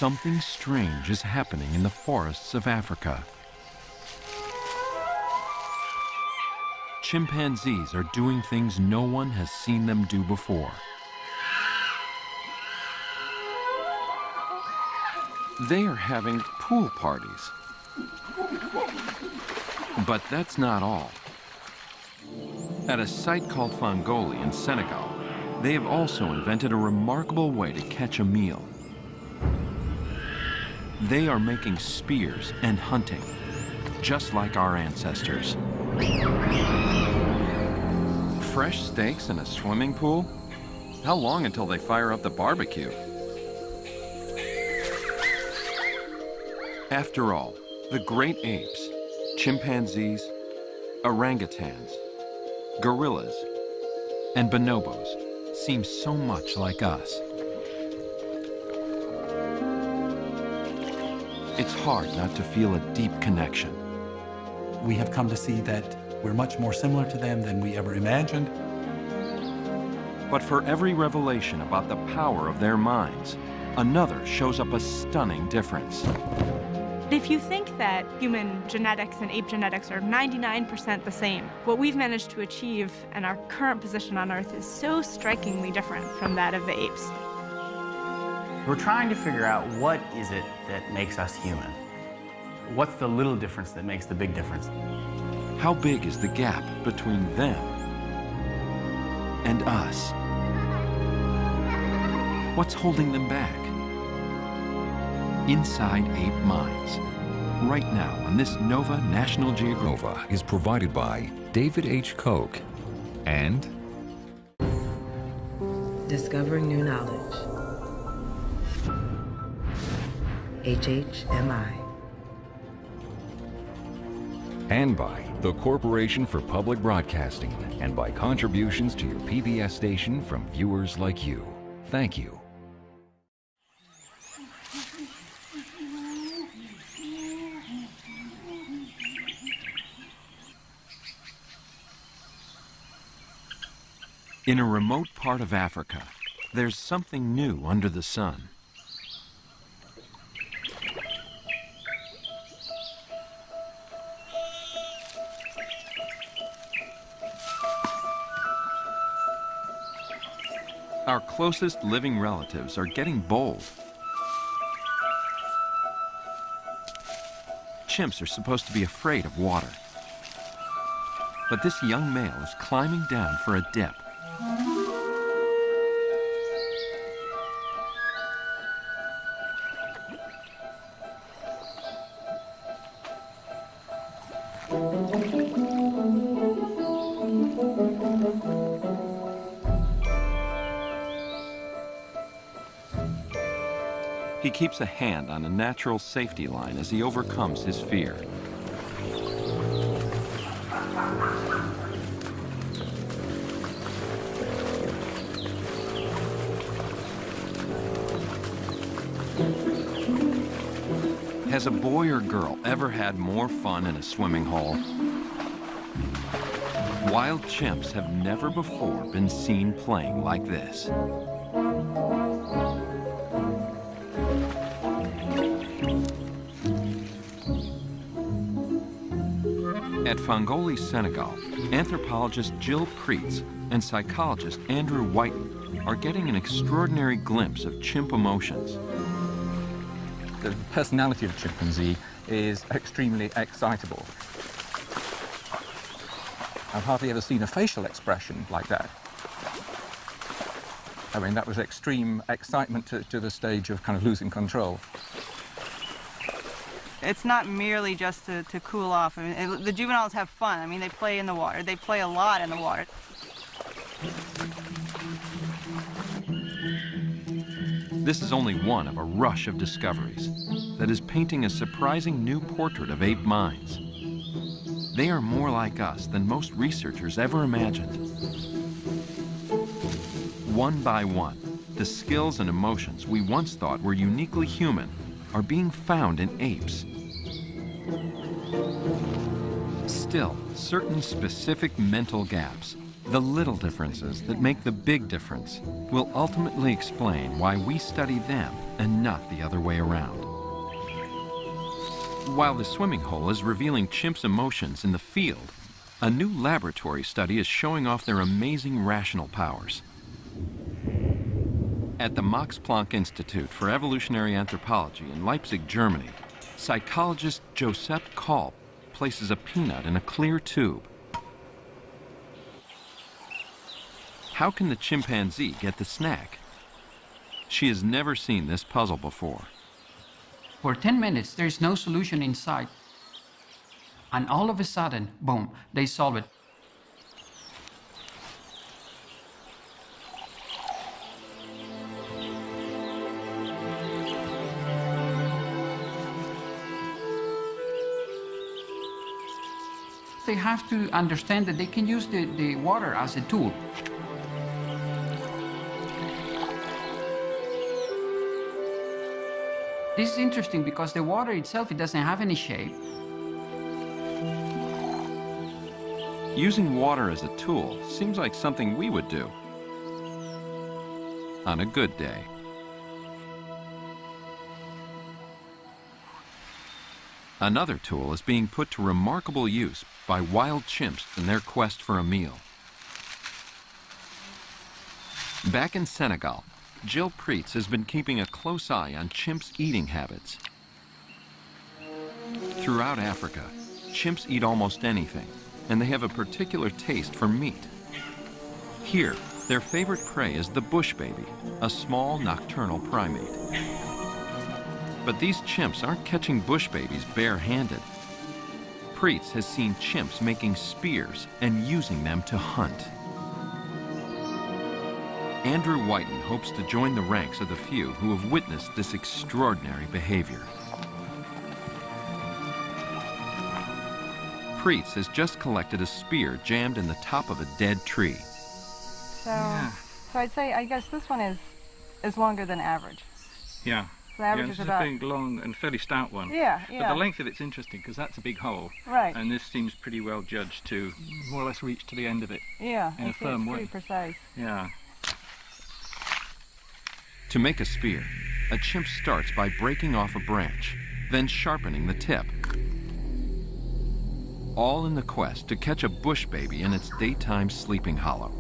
Something strange is happening in the forests of Africa. Chimpanzees are doing things no one has seen them do before. They are having pool parties. But that's not all. At a site called Fangoli in Senegal, they have also invented a remarkable way to catch a meal. They are making spears and hunting, just like our ancestors. Fresh steaks in a swimming pool? How long until they fire up the barbecue? After all, the great apes, chimpanzees, orangutans, gorillas, and bonobos seem so much like us. It's hard not to feel a deep connection. We have come to see that we're much more similar to them than we ever imagined. But for every revelation about the power of their minds, another shows up a stunning difference. If you think that human genetics and ape genetics are 99% the same, what we've managed to achieve and our current position on Earth is so strikingly different from that of the apes. We're trying to figure out what is it that makes us human. What's the little difference that makes the big difference? How big is the gap between them and us? What's holding them back? Inside Ape Minds, right now on this Nova National Geographic. Nova is provided by David H. Koch and Discovering New Knowledge. HHMI. and by the Corporation for Public Broadcasting, and by contributions to your PBS station from viewers like you. Thank you. In a remote part of Africa, there's something new under the sun. Our closest living relatives are getting bold. Chimps are supposed to be afraid of water. But this young male is climbing down for a dip. He keeps a hand on a natural safety line as he overcomes his fear. Has a boy or girl ever had more fun in a swimming hole? Wild chimps have never before been seen playing like this. At Fangoli, Senegal, anthropologist Jill Kreitz and psychologist Andrew Whiten are getting an extraordinary glimpse of chimp emotions. The personality of a chimpanzee is extremely excitable. I've hardly ever seen a facial expression like that. I mean, that was extreme excitement to the stage of kind of losing control. It's not merely just to cool off. I mean, the juveniles have fun. I mean, they play in the water. They play a lot in the water. This is only one of a rush of discoveries that is painting a surprising new portrait of ape minds. They are more like us than most researchers ever imagined. One by one, the skills and emotions we once thought were uniquely human are being found in apes. Still, certain specific mental gaps, The little differences that make the big difference will ultimately explain why we study them and not the other way around. While the swimming hole is revealing chimps' emotions in the field, a new laboratory study is showing off their amazing rational powers. At the Max Planck Institute for Evolutionary Anthropology in Leipzig, Germany, psychologist Josep Kolb places a peanut in a clear tube. How can the chimpanzee get the snack? She has never seen this puzzle before. For 10 minutes, there is no solution in sight. And all of a sudden, boom, they solve it. They have to understand that they can use the water as a tool. This is interesting because the water itself, it doesn't have any shape. Using water as a tool seems like something we would do on a good day. Another tool is being put to remarkable use by wild chimps in their quest for a meal. Back in Senegal, Jill Preetz has been keeping a close eye on chimps' eating habits. Throughout Africa, chimps eat almost anything, and they have a particular taste for meat. Here, their favorite prey is the bush baby, a small nocturnal primate. But these chimps aren't catching bush babies bare-handed. Preetz has seen chimps making spears and using them to hunt. Andrew Whiten hopes to join the ranks of the few who have witnessed this extraordinary behavior. Preetz has just collected a spear jammed in the top of a dead tree. So I'd say, I guess this one is longer than average. Yeah. The average this is about... a big, long and fairly stout one. Yeah. But the length of it's interesting because that's a big hole. Right. And this seems pretty well judged to more or less reach to the end of it. Yeah, in a firm way. It's pretty precise. Yeah. To make a spear, a chimp starts by breaking off a branch, then sharpening the tip. All in the quest to catch a bush baby in its daytime sleeping hollow.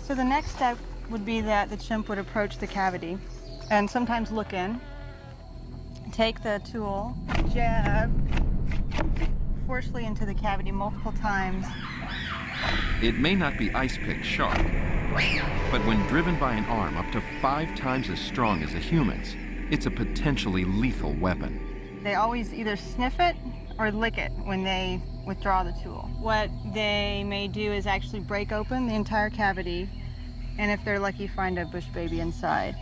So the next step would be that the chimp would approach the cavity and sometimes look in, take the tool, jab forcefully into the cavity multiple times. It may not be ice pick sharp, but when driven by an arm up to 5 times as strong as a human's, it's a potentially lethal weapon. They always either sniff it or lick it when they withdraw the tool. What they may do is actually break open the entire cavity, and if they're lucky, find a bush baby inside.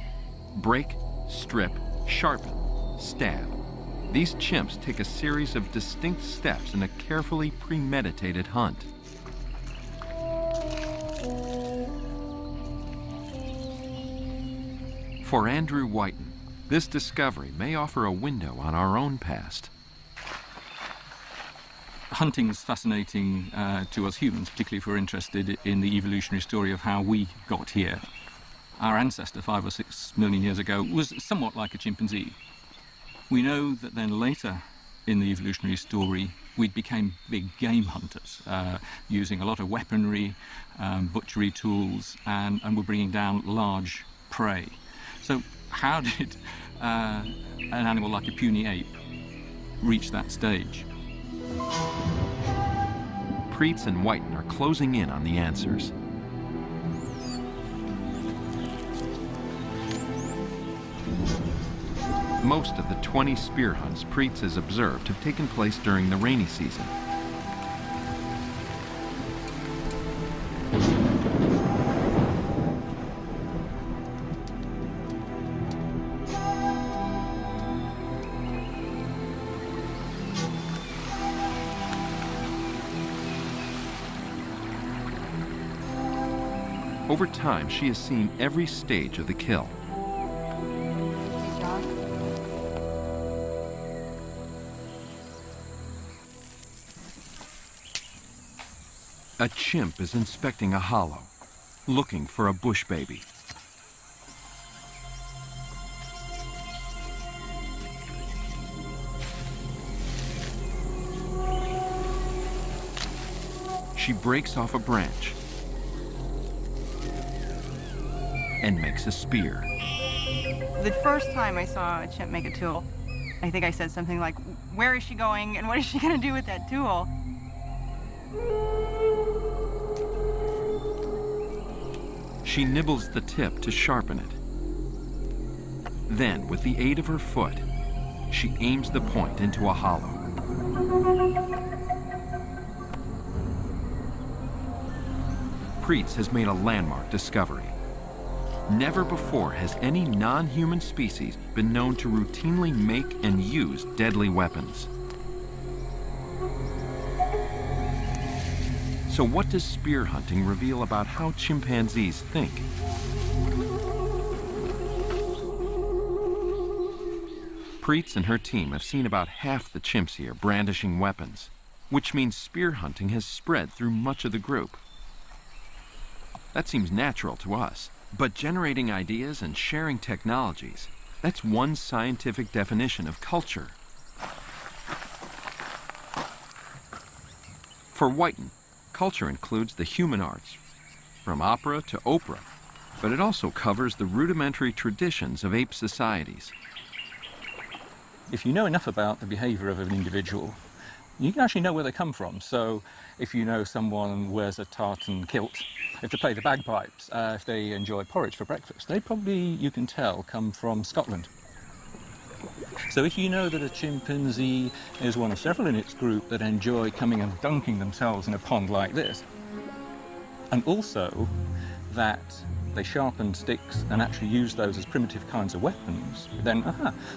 Break, strip, sharpen, stab. These chimps take a series of distinct steps in a carefully premeditated hunt. For Andrew Whiten, this discovery may offer a window on our own past. Hunting's fascinating to us humans, particularly if we're interested in the evolutionary story of how we got here. Our ancestor 5 or 6 million years ago was somewhat like a chimpanzee. We know that then later in the evolutionary story we became big game hunters, using a lot of weaponry, butchery tools, and were bringing down large prey. So how did an animal like a puny ape reach that stage? Preetz and Whiten are closing in on the answers. Most of the 20 spear hunts Preetz has observed have taken place during the rainy season. Over time, she has seen every stage of the kill. A chimp is inspecting a hollow, looking for a bush baby. She breaks off a branch and makes a spear. The first time I saw a chimp make a tool, I think I said something like, "Where is she going and what is she going to do with that tool?" She nibbles the tip to sharpen it. Then, with the aid of her foot, she aims the point into a hollow. Preetz has made a landmark discovery. Never before has any non-human species been known to routinely make and use deadly weapons. So what does spear hunting reveal about how chimpanzees think? Preetz and her team have seen about half the chimps here brandishing weapons, which means spear hunting has spread through much of the group. That seems natural to us, but generating ideas and sharing technologies, that's one scientific definition of culture. For Whiten, culture includes the human arts, from opera to Oprah, but it also covers the rudimentary traditions of ape societies. If you know enough about the behavior of an individual, you can actually know where they come from. So if you know someone wears a tartan kilt, if they play the bagpipes, if they enjoy porridge for breakfast, they probably, you can tell, come from Scotland. So if you know that a chimpanzee is one of several in its group that enjoy coming and dunking themselves in a pond like this, and also that they sharpen sticks and actually use those as primitive kinds of weapons, then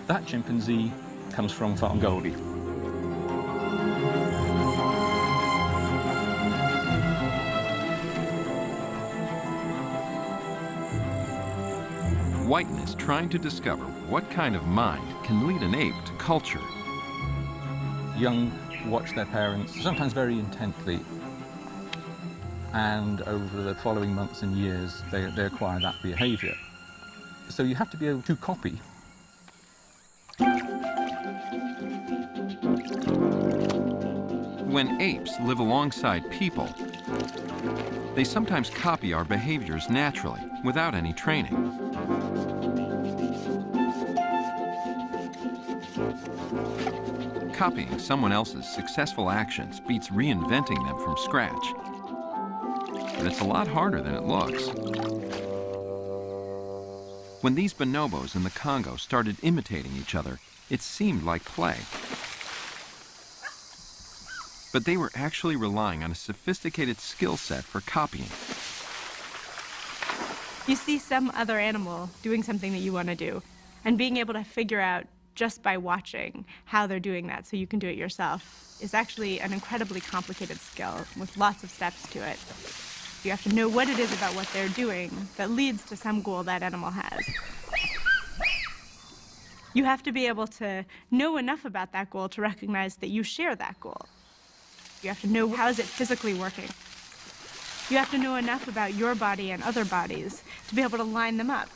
that chimpanzee comes from Farm Goldie. Whiten is trying to discover what kind of mind can lead an ape to culture. Young watch their parents, sometimes very intently, and over the following months and years, they acquire that behavior. So you have to be able to copy. When apes live alongside people, they sometimes copy our behaviors naturally, without any training. Copying someone else's successful actions beats reinventing them from scratch. But it's a lot harder than it looks. When these bonobos in the Congo started imitating each other, it seemed like play. But they were actually relying on a sophisticated skill set for copying. You see some other animal doing something that you want to do, and being able to figure out just by watching how they're doing that so you can do it yourself is actually an incredibly complicated skill with lots of steps to it. You have to know what it is about what they're doing that leads to some goal that animal has. You have to be able to know enough about that goal to recognize that you share that goal. You have to know how is it physically working. You have to know enough about your body and other bodies to be able to line them up.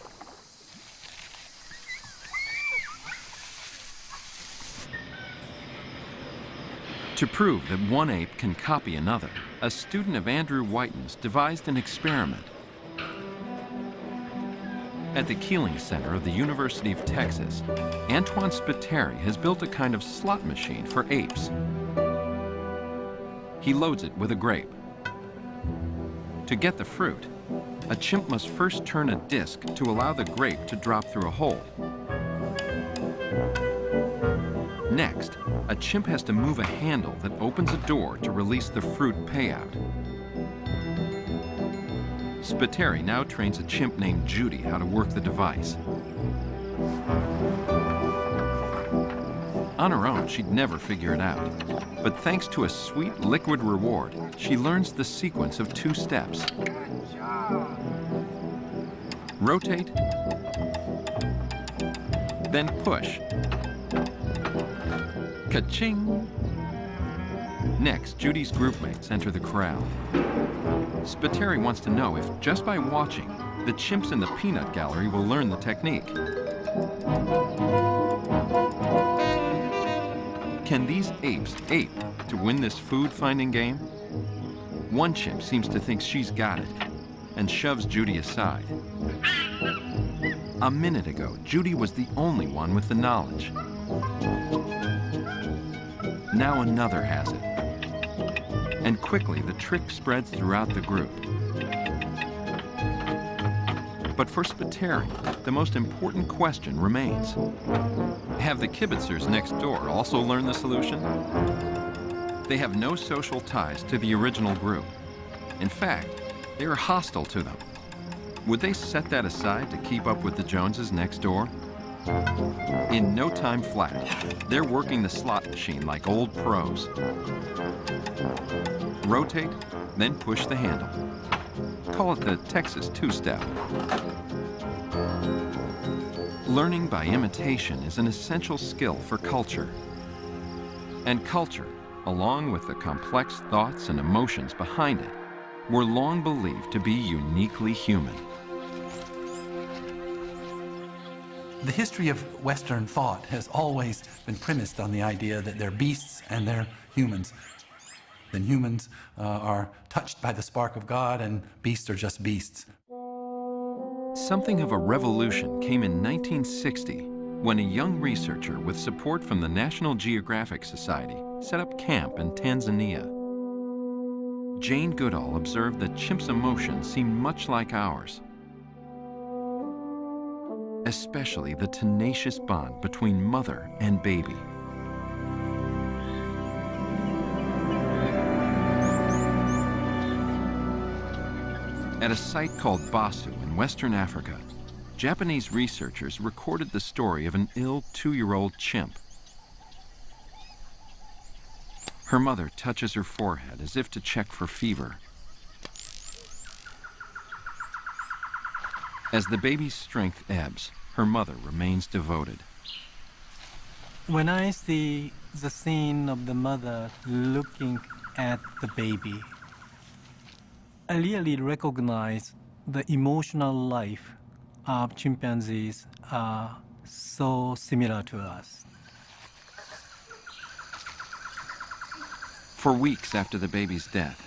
To prove that one ape can copy another, a student of Andrew Whiten's devised an experiment. At the Keeling Center of the University of Texas, Antoine Spiteri has built a kind of slot machine for apes. He loads it with a grape. To get the fruit, a chimp must first turn a disc to allow the grape to drop through a hole. Next, a chimp has to move a handle that opens a door to release the fruit payout. Spiteri now trains a chimp named Judy how to work the device. On her own, she'd never figure it out. But thanks to a sweet liquid reward, she learns the sequence of 2 steps. Rotate, then push. Ka-ching! Next, Judy's groupmates enter the crowd. Spiteri wants to know if, just by watching, the chimps in the peanut gallery will learn the technique. Can these apes ape to win this food-finding game? One chimp seems to think she's got it and shoves Judy aside. A minute ago, Judy was the only one with the knowledge. Now another has it. And quickly, the trick spreads throughout the group. But for Spiteri, the most important question remains. Have the kibitzers next door also learned the solution? They have no social ties to the original group. In fact, they are hostile to them. Would they set that aside to keep up with the Joneses next door? In no time flat, they're working the slot machine like old pros. Rotate, then push the handle. Call it the Texas two-step. Learning by imitation is an essential skill for culture. And culture, along with the complex thoughts and emotions behind it, were long believed to be uniquely human. The history of Western thought has always been premised on the idea that they're beasts and they're humans. Then humans are touched by the spark of God and beasts are just beasts. Something of a revolution came in 1960 when a young researcher with support from the National Geographic Society set up camp in Tanzania. Jane Goodall observed that chimps' emotions seemed much like ours, especially the tenacious bond between mother and baby. At a site called Basu in Western Africa, Japanese researchers recorded the story of an ill 2-year-old chimp. Her mother touches her forehead as if to check for fever. As the baby's strength ebbs, her mother remains devoted. When I see the scene of the mother looking at the baby, I really recognize the emotional life of chimpanzees are so similar to us. For weeks after the baby's death,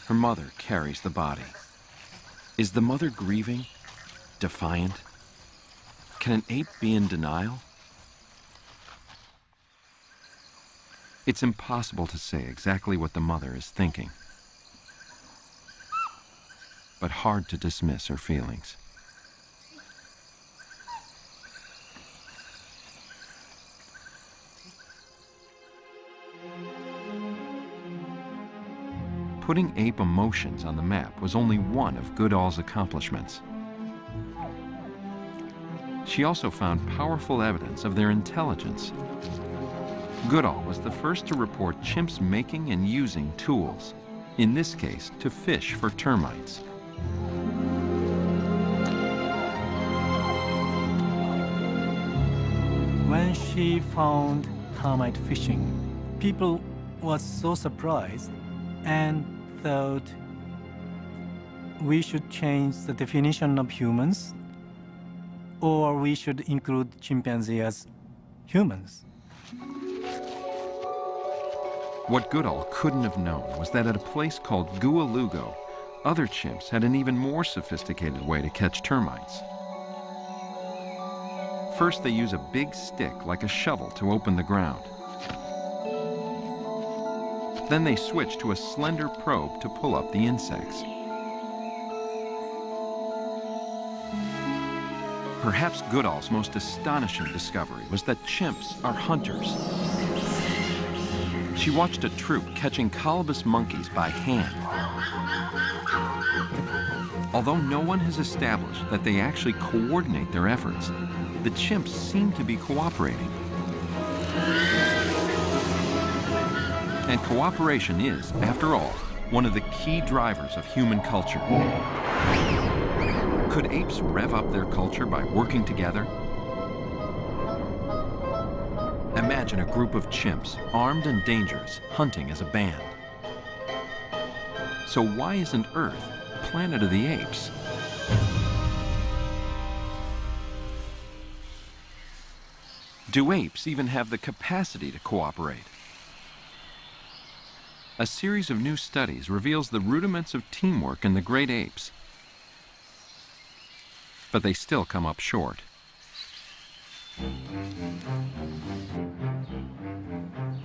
her mother carries the body. Is the mother grieving? Defiant? Can an ape be in denial? It's impossible to say exactly what the mother is thinking, but hard to dismiss her feelings. Putting ape emotions on the map was only one of Goodall's accomplishments. She also found powerful evidence of their intelligence. Goodall was the first to report chimps making and using tools, in this case to fish for termites. When she found termite fishing, people were so surprised and thought we should change the definition of humans, or we should include chimpanzees as humans. What Goodall couldn't have known was that at a place called Gualugo, other chimps had an even more sophisticated way to catch termites. First, they use a big stick like a shovel to open the ground. Then they switch to a slender probe to pull up the insects. Perhaps Goodall's most astonishing discovery was that chimps are hunters. She watched a troop catching colobus monkeys by hand. Although no one has established that they actually coordinate their efforts, the chimps seem to be cooperating. And cooperation is, after all, one of the key drivers of human culture. Could apes rev up their culture by working together? Imagine a group of chimps, armed and dangerous, hunting as a band. So why isn't Earth planet of the apes? Do apes even have the capacity to cooperate? A series of new studies reveals the rudiments of teamwork in the great apes, but they still come up short.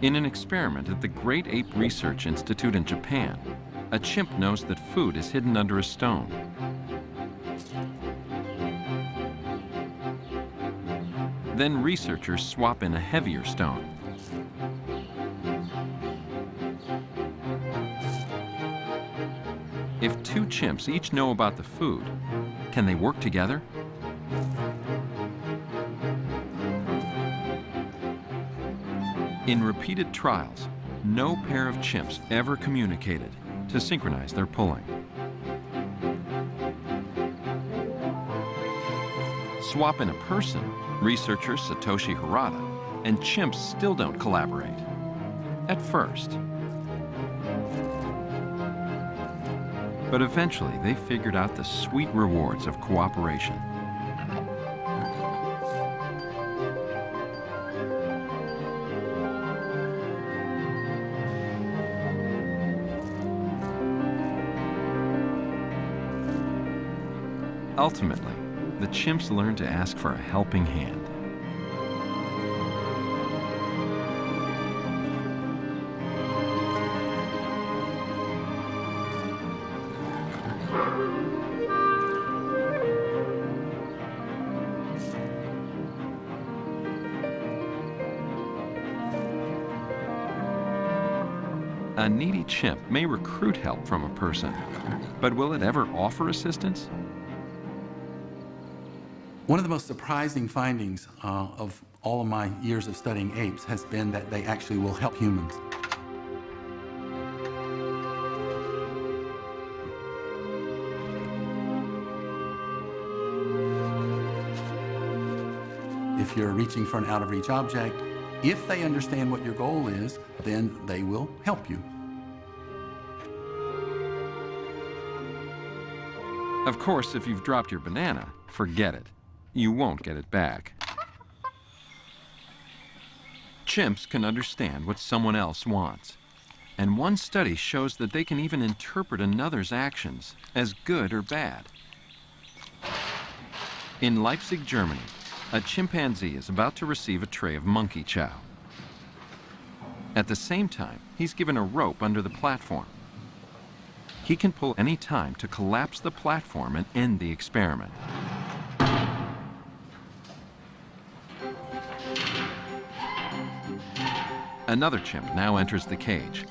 In an experiment at the Great Ape Research Institute in Japan, a chimp knows that food is hidden under a stone. Then researchers swap in a heavier stone. If two chimps each know about the food, can they work together? In repeated trials, no pair of chimps ever communicated to synchronize their pulling. Swap in a person, researcher Satoshi Harada, and chimps still don't collaborate. At first. But eventually they figured out the sweet rewards of cooperation. Ultimately, the chimps learned to ask for a helping hand. A needy chimp may recruit help from a person, but will it ever offer assistance? One of the most surprising findings of all of my years of studying apes has been that they actually will help humans. If you're reaching for an out-of-reach object, if they understand what your goal is, then they will help you. Of course, if you've dropped your banana, forget it. You won't get it back. Chimps can understand what someone else wants. And one study shows that they can even interpret another's actions as good or bad. In Leipzig, Germany, a chimpanzee is about to receive a tray of monkey chow. At the same time, he's given a rope under the platform. He can pull any time to collapse the platform and end the experiment. Another chimp now enters the cage.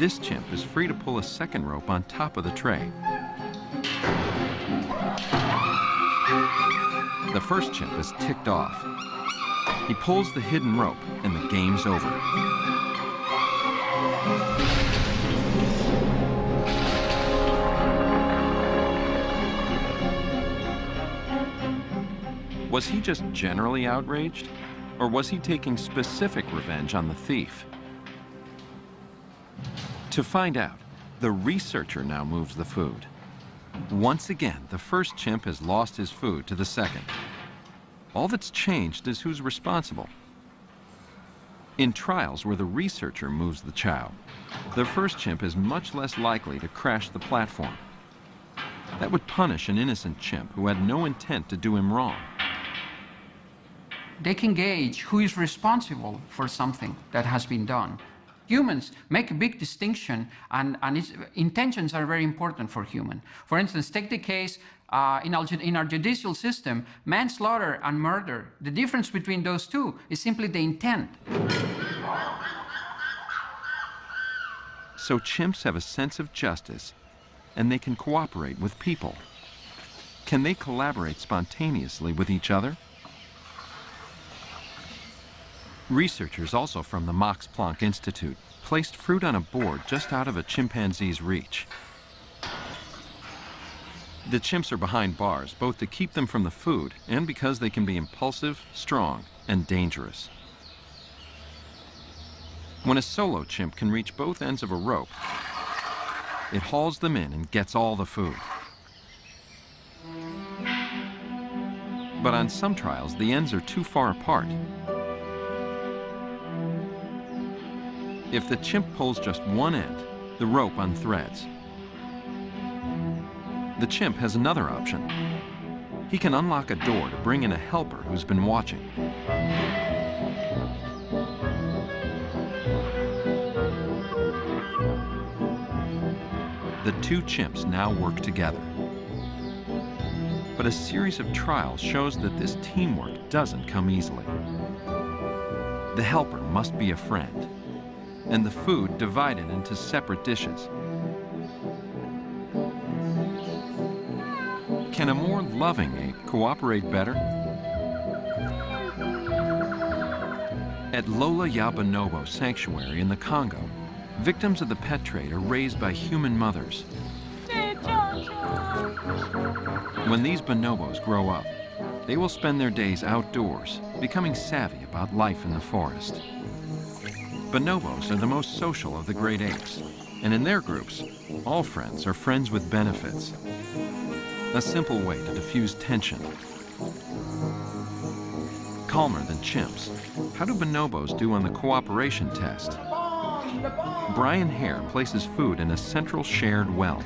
This chimp is free to pull a second rope on top of the tray. The first chimp is ticked off. He pulls the hidden rope and the game's over. Was he just generally outraged, or was he taking specific revenge on the thief? To find out, the researcher now moves the food. Once again, the first chimp has lost his food to the second. All that's changed is who's responsible. In trials where the researcher moves the chow, the first chimp is much less likely to crash the platform. That would punish an innocent chimp who had no intent to do him wrong. They can gauge who is responsible for something that has been done. Humans make a big distinction, and intentions are very important for humans. For instance, take the case in our judicial system, manslaughter and murder. The difference between those two is simply the intent. So chimps have a sense of justice, and they can cooperate with people. Can they collaborate spontaneously with each other? Researchers also from the Max Planck Institute placed fruit on a board just out of a chimpanzee's reach. The chimps are behind bars, both to keep them from the food and because they can be impulsive, strong, and dangerous. When a solo chimp can reach both ends of a rope, it hauls them in and gets all the food. But on some trials, the ends are too far apart. If the chimp pulls just one end, the rope unthreads. The chimp has another option. He can unlock a door to bring in a helper who's been watching. The two chimps now work together. But a series of trials shows that this teamwork doesn't come easily. The helper must be a friend, and the food divided into separate dishes. Can a more loving ape cooperate better? At Lola Ya Bonobo Sanctuary in the Congo, victims of the pet trade are raised by human mothers. When these bonobos grow up, they will spend their days outdoors, becoming savvy about life in the forest. Bonobos are the most social of the great apes, and in their groups, all friends are friends with benefits. A simple way to diffuse tension. Calmer than chimps, how do bonobos do on the cooperation test? Brian Hare places food in a central shared well.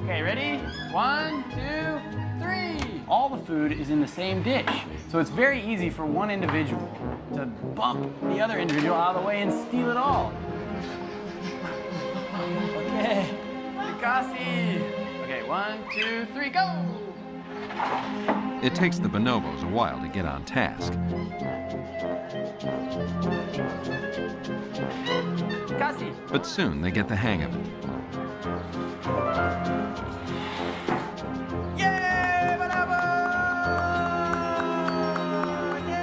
Okay, ready? 1, 2, 3. All the food is in the same dish. So it's very easy for one individual to bump the other individual out of the way and steal it all. Okay, Nikasi. Okay, 1, 2, 3, go! It takes the bonobos a while to get on task. Nikasi. But soon they get the hang of it. Yay, bonobo! Yay!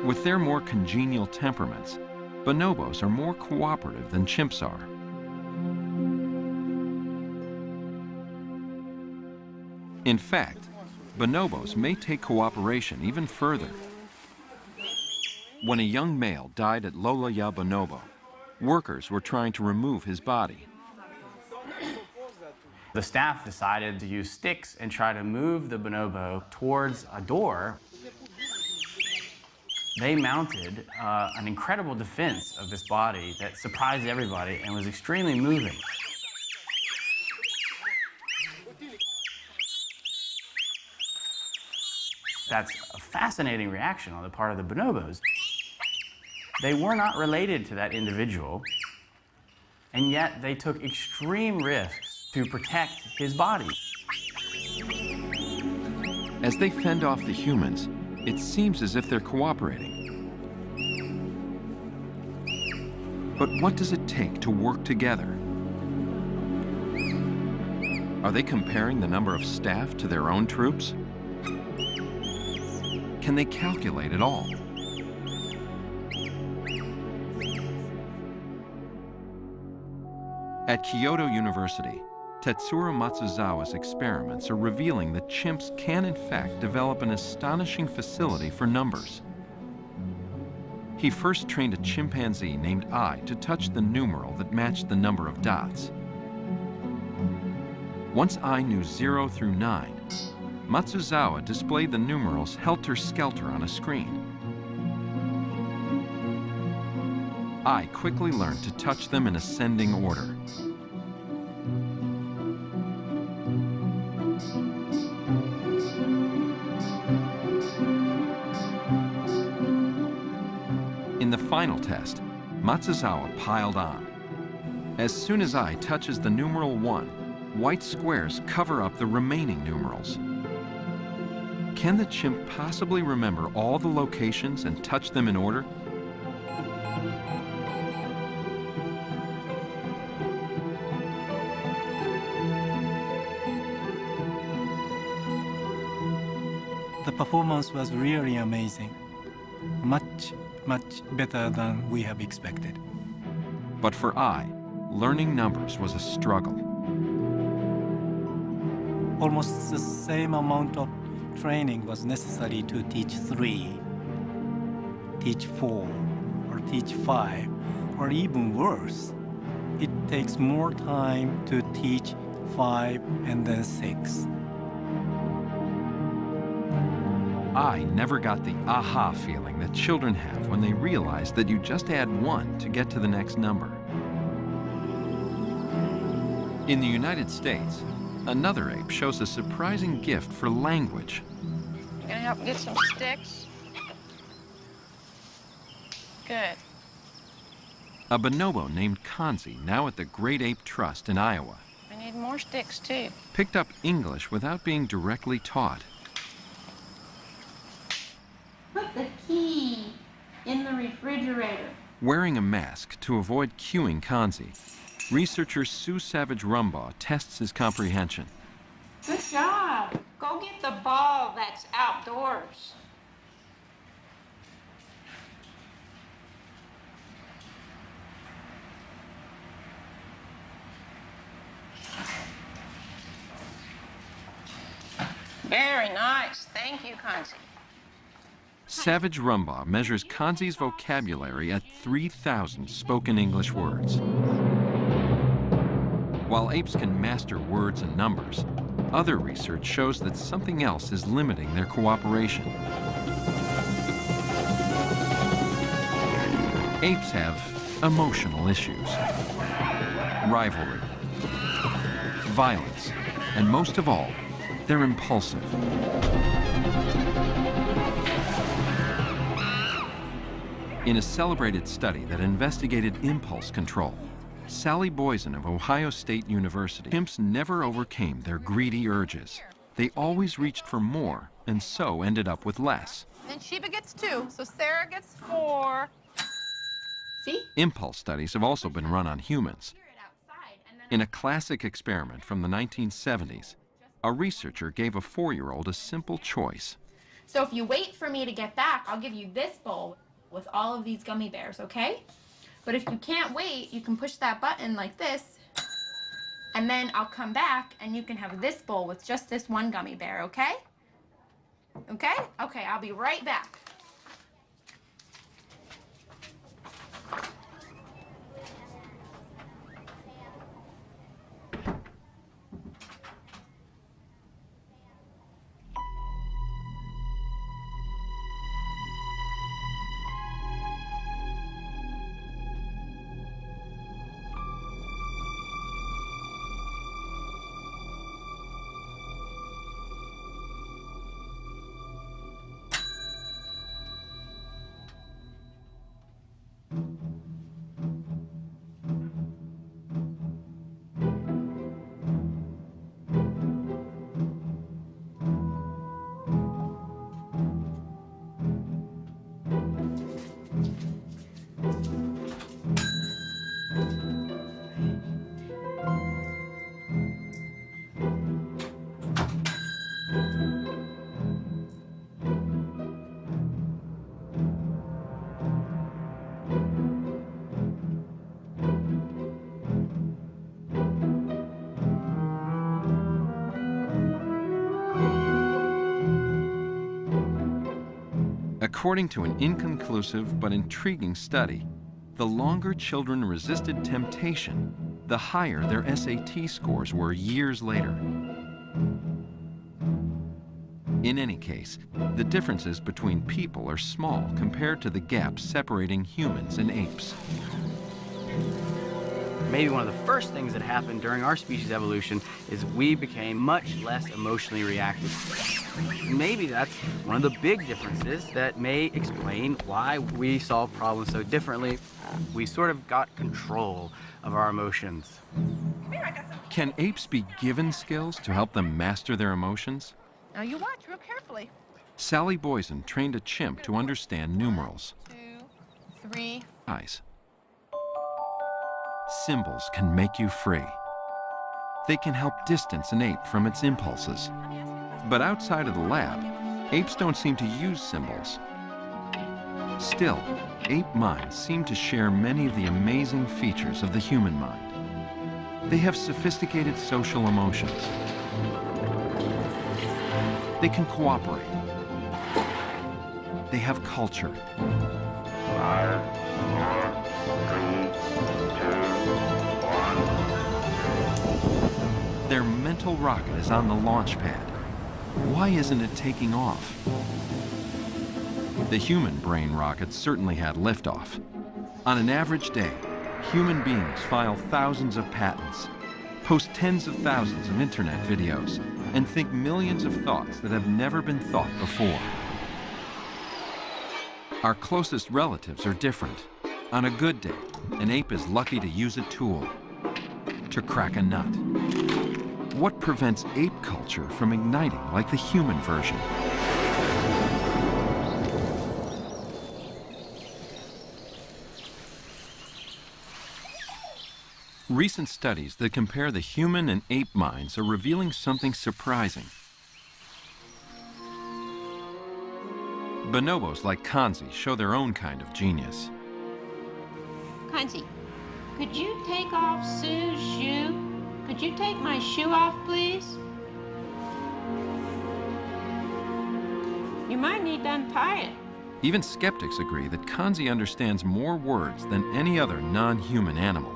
With their more congenial temperaments, bonobos are more cooperative than chimps are. In fact, bonobos may take cooperation even further. When a young male died at Lola Ya Bonobo, workers were trying to remove his body. The staff decided to use sticks and try to move the bonobo towards a door. They mounted an incredible defense of this body that surprised everybody and was extremely moving. That's a fascinating reaction on the part of the bonobos. They were not related to that individual, and yet they took extreme risks to protect his body. As they fend off the humans, it seems as if they're cooperating. But what does it take to work together? Are they comparing the number of staff to their own troops? Can they calculate it all? At Kyoto University, Tetsuro Matsuzawa's experiments are revealing that chimps can in fact develop an astonishing facility for numbers. He first trained a chimpanzee named Ai to touch the numeral that matched the number of dots. Once Ai knew 0 through 9, Matsuzawa displayed the numerals helter-skelter on a screen. Ai quickly learned to touch them in ascending order. In the final test, Matsuzawa piled on. As soon as Ai touches the numeral 1, white squares cover up the remaining numerals. Can the chimp possibly remember all the locations and touch them in order? The performance was really amazing. Much better than we have expected. But for Ai, learning numbers was a struggle. Almost the same amount of training was necessary to teach 3, teach 4, or teach 5, or even worse, it takes more time to teach 5 and then 6. I never got the aha feeling that children have when they realize that you just add 1 to get to the next number. In the United States, another ape shows a surprising gift for language. You gonna help get some sticks? Good. A bonobo named Kanzi, now at the Great Ape Trust in Iowa, I need more sticks, too. picked up English without being directly taught. Put the key in the refrigerator. Wearing a mask to avoid cueing Kanzi, researcher Sue Savage Rumbaugh tests his comprehension. Good job. Go get the ball that's outdoors. Very nice. Thank you, Kanzi. Savage Rumbaugh measures Kanzi's vocabulary at 3,000 spoken English words. While apes can master words and numbers, other research shows that something else is limiting their cooperation. Apes have emotional issues, rivalry, violence, and most of all, they're impulsive. In a celebrated study that investigated impulse control, Sally Boysen of Ohio State University, chimps never overcame their greedy urges. They always reached for more, and so ended up with less. Then Sheba gets 2, so Sarah gets 4. See? Impulse studies have also been run on humans. In a classic experiment from the 1970s, a researcher gave a 4-year-old a simple choice. So if you wait for me to get back, I'll give you this bowl with all of these gummy bears, okay? But if you can't wait, you can push that button like this, and then I'll come back and you can have this bowl with just this one gummy bear, okay? Okay? Okay, I'll be right back. According to an inconclusive but intriguing study, the longer children resisted temptation, the higher their SAT scores were years later. In any case, the differences between people are small compared to the gaps separating humans and apes. Maybe one of the first things that happened during our species evolution is we became much less emotionally reactive. Maybe that's one of the big differences that may explain why we solve problems so differently. We sort of got control of our emotions. Can apes be given skills to help them master their emotions? Now you watch real carefully. Sally Boysen trained a chimp to understand numerals. 2, 3. Eyes. Symbols can make you free. They can help distance an ape from its impulses. But outside of the lab, apes don't seem to use symbols. Still, ape minds seem to share many of the amazing features of the human mind. They have sophisticated social emotions, They can cooperate. They have culture. 5, 4, 3, 2, 1. Their mental rocket is on the launch pad. Why isn't it taking off? The human brain rocket certainly had liftoff. On an average day, human beings file thousands of patents, post tens of thousands of internet videos, and think millions of thoughts that have never been thought before. Our closest relatives are different. On a good day, an ape is lucky to use a tool to crack a nut. What prevents ape culture from igniting like the human version? Recent studies that compare the human and ape minds are revealing something surprising. Bonobos like Kanzi show their own kind of genius. Kanzi, could you take off Sue's shoe? Could you take my shoe off, please? You might need to untie it. Even skeptics agree that Kanzi understands more words than any other non-human animal.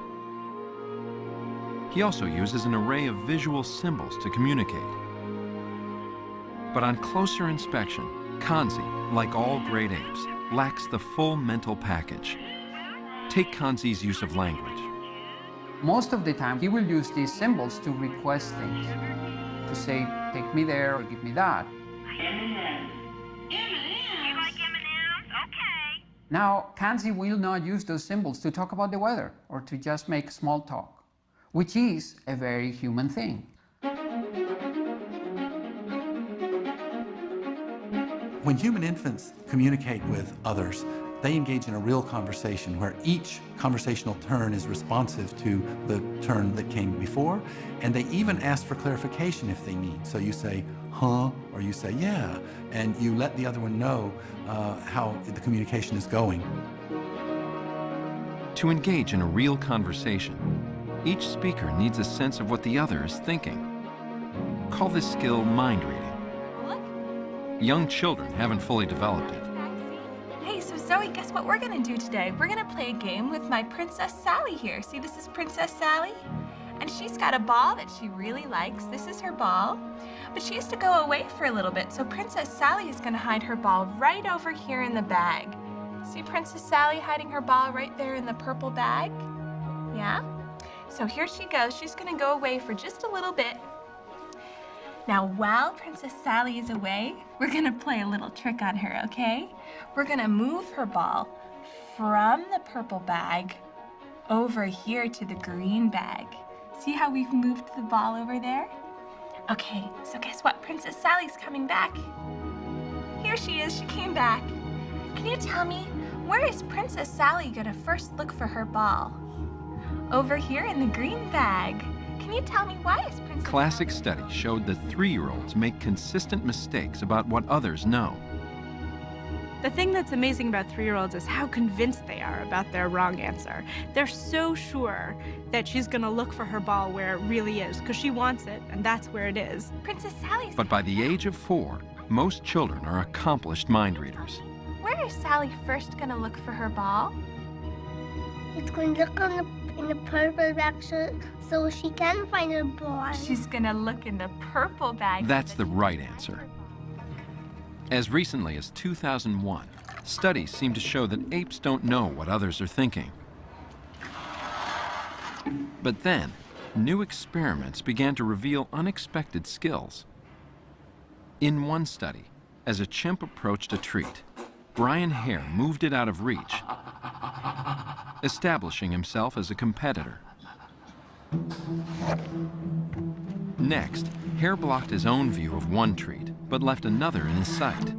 He also uses an array of visual symbols to communicate. But on closer inspection, Kanzi, like all great apes, lacks the full mental package. Take Kanzi's use of language. Most of the time, he will use these symbols to request things, to say, take me there or give me that. Now, Kanzi will not use those symbols to talk about the weather or to just make small talk, which is a very human thing. When human infants communicate with others, they engage in a real conversation where each conversational turn is responsive to the turn that came before, and they even ask for clarification if they need. So you say, huh, or you say, yeah, and you let the other one know how the communication is going. To engage in a real conversation, each speaker needs a sense of what the other is thinking. Call this skill mind reading. Young children haven't fully developed it. Hey, so Zoe, guess what we're gonna do today? We're gonna play a game with my Princess Sally here. See, this is Princess Sally, and she's got a ball that she really likes. This is her ball, but she has to go away for a little bit, so Princess Sally is gonna hide her ball right over here in the bag. See Princess Sally hiding her ball right there in the purple bag? Yeah? So here she goes. She's gonna go away for just a little bit. Now, while Princess Sally is away, we're gonna play a little trick on her, okay? We're gonna move her ball from the purple bag over here to the green bag. See how we've moved the ball over there? Okay, so guess what? Princess Sally's coming back. Here she is, she came back. Can you tell me, where is Princess Sally gonna first look for her ball? Over here in the green bag. Can you tell me why is Princess Classic studies showed that 3-year-olds make consistent mistakes about what others know. The thing that's amazing about 3-year-olds is how convinced they are about their wrong answer. They're so sure that she's gonna look for her ball where it really is, because she wants it, and that's where it is. Princess Sally's... But by the age of 4, most children are accomplished mind readers. Where is Sally first gonna look for her ball? It's going to look in the purple bag so she can find her ball. She's gonna look in the purple bag. That's the right answer. As recently as 2001, studies seem to show that apes don't know what others are thinking. But then, new experiments began to reveal unexpected skills. In one study, as a chimp approached a treat, Brian Hare moved it out of reach, establishing himself as a competitor. Next, Hare blocked his own view of one treat, but left another in his sight.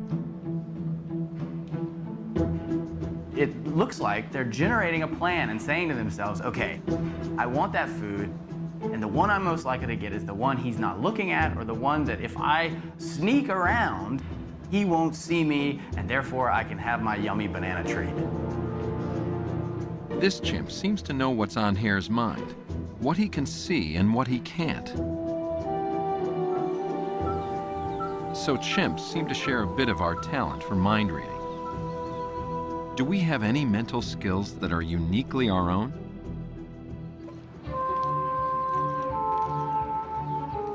It looks like they're generating a plan and saying to themselves, okay, I want that food, and the one I'm most likely to get is the one he's not looking at, or the one that if I sneak around, he won't see me, and therefore I can have my yummy banana treat. This chimp seems to know what's on Hare's mind, what he can see and what he can't. So chimps seem to share a bit of our talent for mind reading. Do we have any mental skills that are uniquely our own?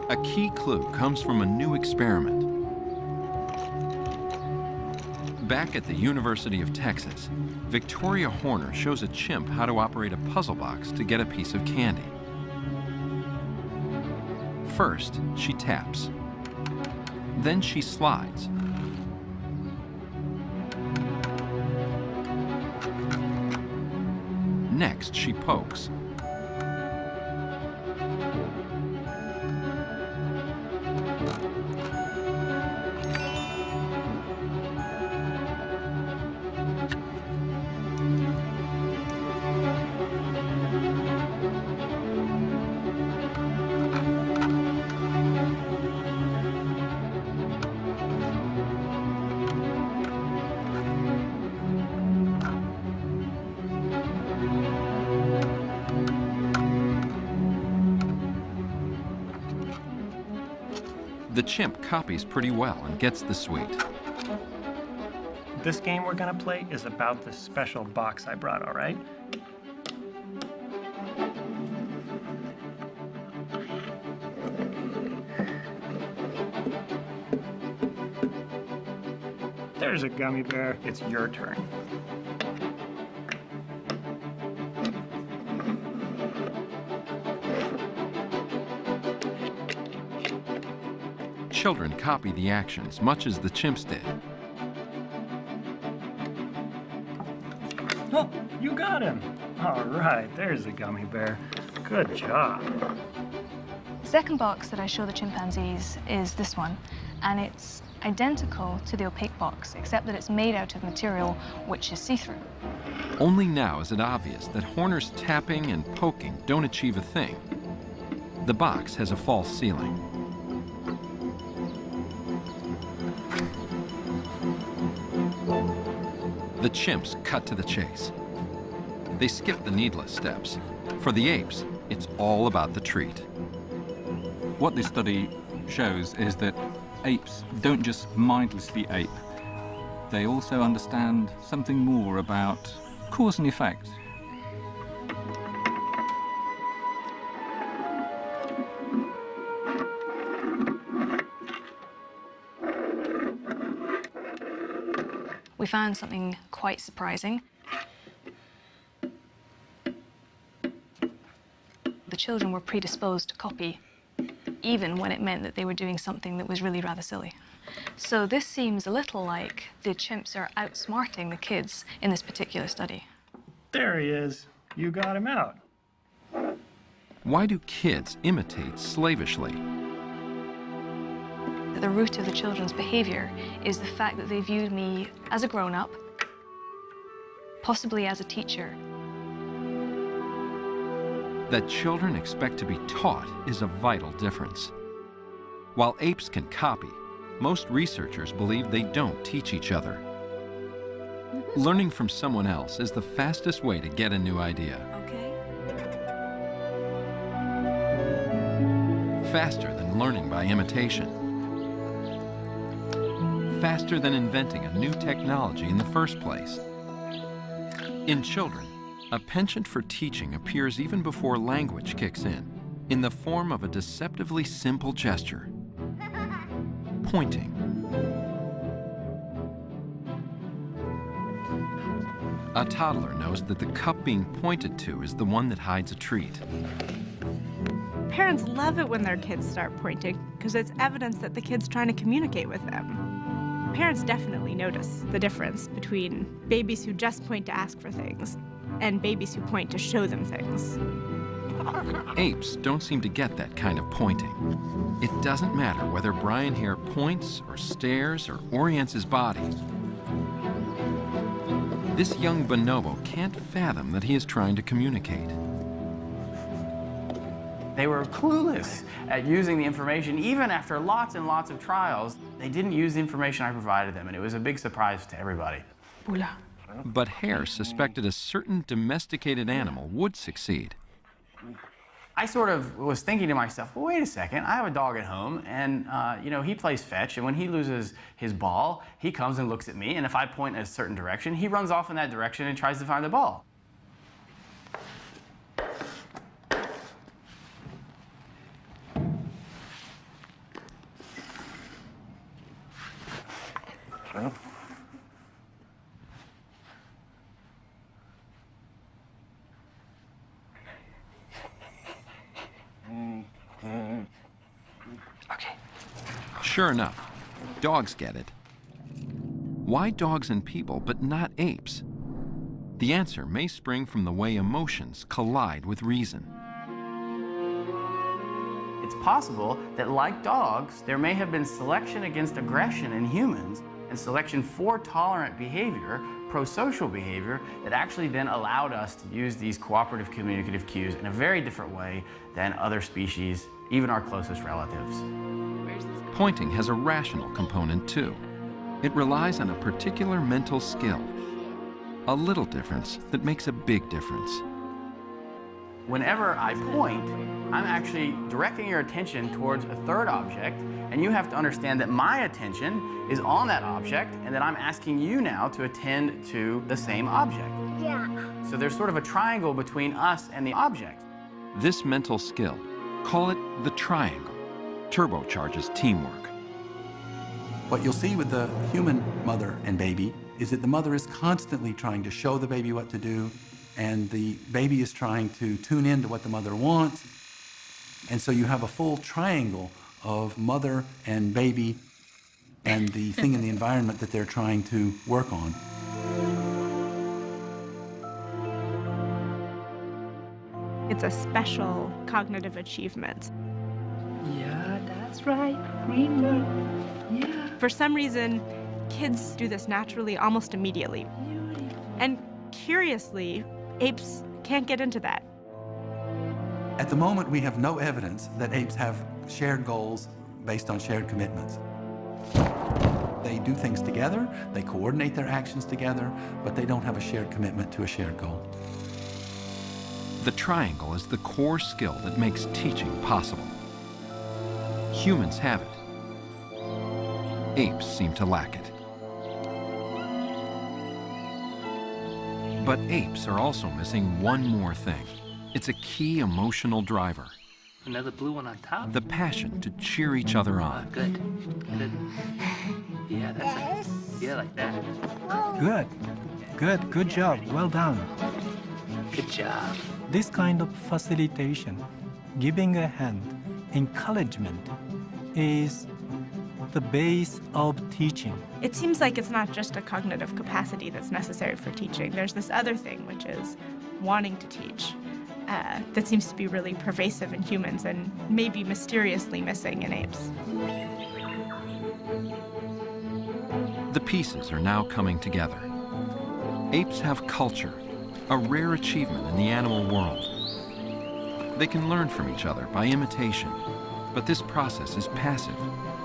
A key clue comes from a new experiment. Back at the University of Texas, Victoria Horner shows a chimp how to operate a puzzle box to get a piece of candy. First, she taps. Then she slides. Next, she pokes. The chimp copies pretty well and gets the sweet. This game we're gonna play is about this special box I brought, all right? There's a gummy bear. It's your turn. Children copy the actions much as the chimps did. Oh, you got him. All right, there's a gummy bear. Good job. The second box that I show the chimpanzees is this one, and it's identical to the opaque box, except that it's made out of material which is see-through. Only now is it obvious that Horner's tapping and poking don't achieve a thing. The box has a false ceiling. The chimps cut to the chase. They skip the needless steps. For the apes, it's all about the treat. What this study shows is that apes don't just mindlessly ape. They also understand something more about cause and effect. We found something quite surprising. The children were predisposed to copy, even when it meant that they were doing something that was really rather silly. So this seems a little like the chimps are outsmarting the kids in this particular study. There he is. You got him out. Why do kids imitate slavishly? At the root of the children's behavior is the fact that they viewed me as a grown-up, possibly as a teacher. That children expect to be taught is a vital difference. While apes can copy, most researchers believe they don't teach each other. Learning from someone else is the fastest way to get a new idea. Faster than learning by imitation. Faster than inventing a new technology in the first place. In children, a penchant for teaching appears even before language kicks in the form of a deceptively simple gesture. Pointing. A toddler knows that the cup being pointed to is the one that hides a treat. Parents love it when their kids start pointing because it's evidence that the kid's trying to communicate with them. Parents definitely notice the difference between babies who just point to ask for things and babies who point to show them things. Apes don't seem to get that kind of pointing. It doesn't matter whether Brian Hare points or stares or orients his body. This young bonobo can't fathom that he is trying to communicate. They were clueless at using the information, even after lots and lots of trials. They didn't use the information I provided them, and it was a big surprise to everybody. But Hare suspected a certain domesticated animal would succeed. I sort of was thinking to myself, well, wait a second, I have a dog at home, and you know, he plays fetch, and when he loses his ball, he comes and looks at me, and if I point in a certain direction, he runs off in that direction and tries to find the ball. Okay. Sure enough, dogs get it. Why dogs and people, but not apes? The answer may spring from the way emotions collide with reason. It's possible that, like dogs, there may have been selection against aggression in humans and selection for tolerant behavior, pro-social behavior, that actually then allowed us to use these cooperative communicative cues in a very different way than other species, even our closest relatives. Pointing has a rational component too. It relies on a particular mental skill. A little difference that makes a big difference. Whenever I point, I'm actually directing your attention towards a third object, and you have to understand that my attention is on that object, and that I'm asking you now to attend to the same object. Yeah. So there's sort of a triangle between us and the object. This mental skill, call it the triangle, turbocharges teamwork. What you'll see with the human mother and baby is that the mother is constantly trying to show the baby what to do, and the baby is trying to tune in to what the mother wants. And so you have a full triangle of mother and baby and the thing in the environment that they're trying to work on. It's a special cognitive achievement. Yeah, that's right, Greenwood. Yeah. For some reason, kids do this naturally almost immediately. And curiously, apes can't get into that. At the moment, we have no evidence that apes have shared goals based on shared commitments. They do things together, they coordinate their actions together, but they don't have a shared commitment to a shared goal. The triangle is the core skill that makes teaching possible. Humans have it. Apes seem to lack it. But apes are also missing one more thing. It's a key emotional driver. Another blue one on top. The passion to cheer each other on. Good. Good. Yeah, that's it. Yeah, like that. Good. Good. Good job. Well done. Good job. This kind of facilitation, giving a hand, encouragement, is the base of teaching. It seems like it's not just a cognitive capacity that's necessary for teaching. There's this other thing, which is wanting to teach, that seems to be really pervasive in humans and maybe mysteriously missing in apes. The pieces are now coming together. Apes have culture, a rare achievement in the animal world. They can learn from each other by imitation, but this process is passive,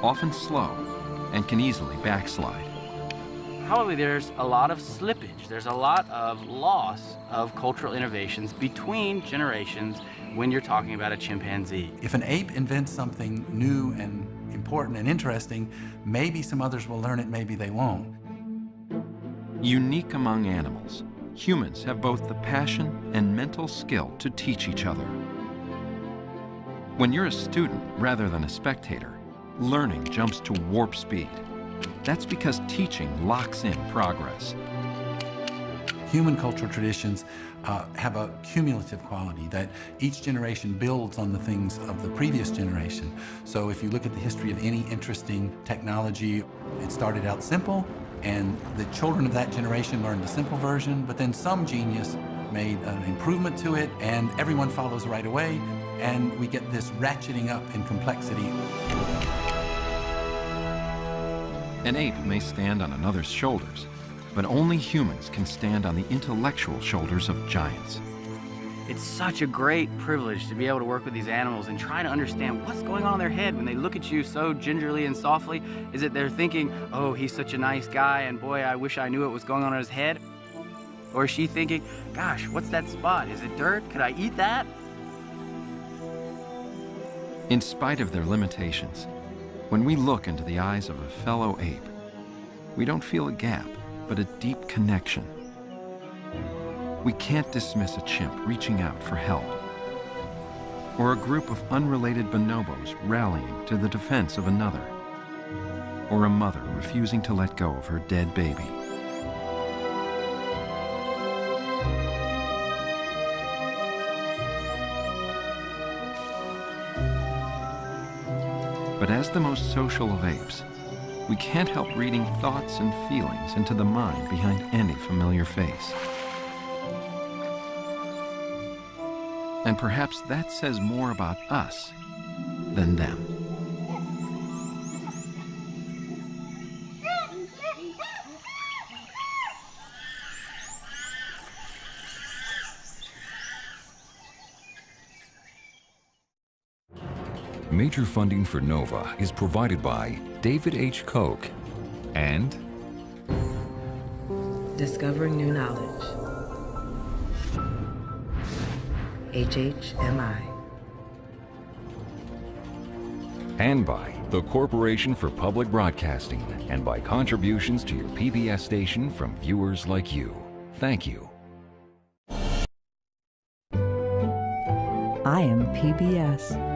often slow, and can easily backslide. Probably there's a lot of slippage. There's a lot of loss of cultural innovations between generations when you're talking about a chimpanzee. If an ape invents something new and important and interesting, maybe some others will learn it, maybe they won't. Unique among animals, humans have both the passion and mental skill to teach each other. When you're a student rather than a spectator, learning jumps to warp speed. That's because teaching locks in progress. Human cultural traditions have a cumulative quality, that each generation builds on the things of the previous generation. So if you look at the history of any interesting technology, it started out simple, and the children of that generation learned the simple version, but then some genius made an improvement to it, and everyone follows right away, and we get this ratcheting up in complexity. An ape may stand on another's shoulders, but only humans can stand on the intellectual shoulders of giants. It's such a great privilege to be able to work with these animals and try to understand what's going on in their head when they look at you so gingerly and softly. Is it they're thinking, oh, he's such a nice guy, and boy, I wish I knew what was going on in his head? Or is she thinking, gosh, what's that spot? Is it dirt? Could I eat that? In spite of their limitations, when we look into the eyes of a fellow ape, we don't feel a gap, but a deep connection. We can't dismiss a chimp reaching out for help, or a group of unrelated bonobos rallying to the defense of another, or a mother refusing to let go of her dead baby. But as the most social of apes, we can't help reading thoughts and feelings into the mind behind any familiar face. And perhaps that says more about us than them. Major funding for NOVA is provided by David H. Koch and Discovering New Knowledge. HHMI. And by the Corporation for Public Broadcasting, and by contributions to your PBS station from viewers like you. Thank you. I am PBS.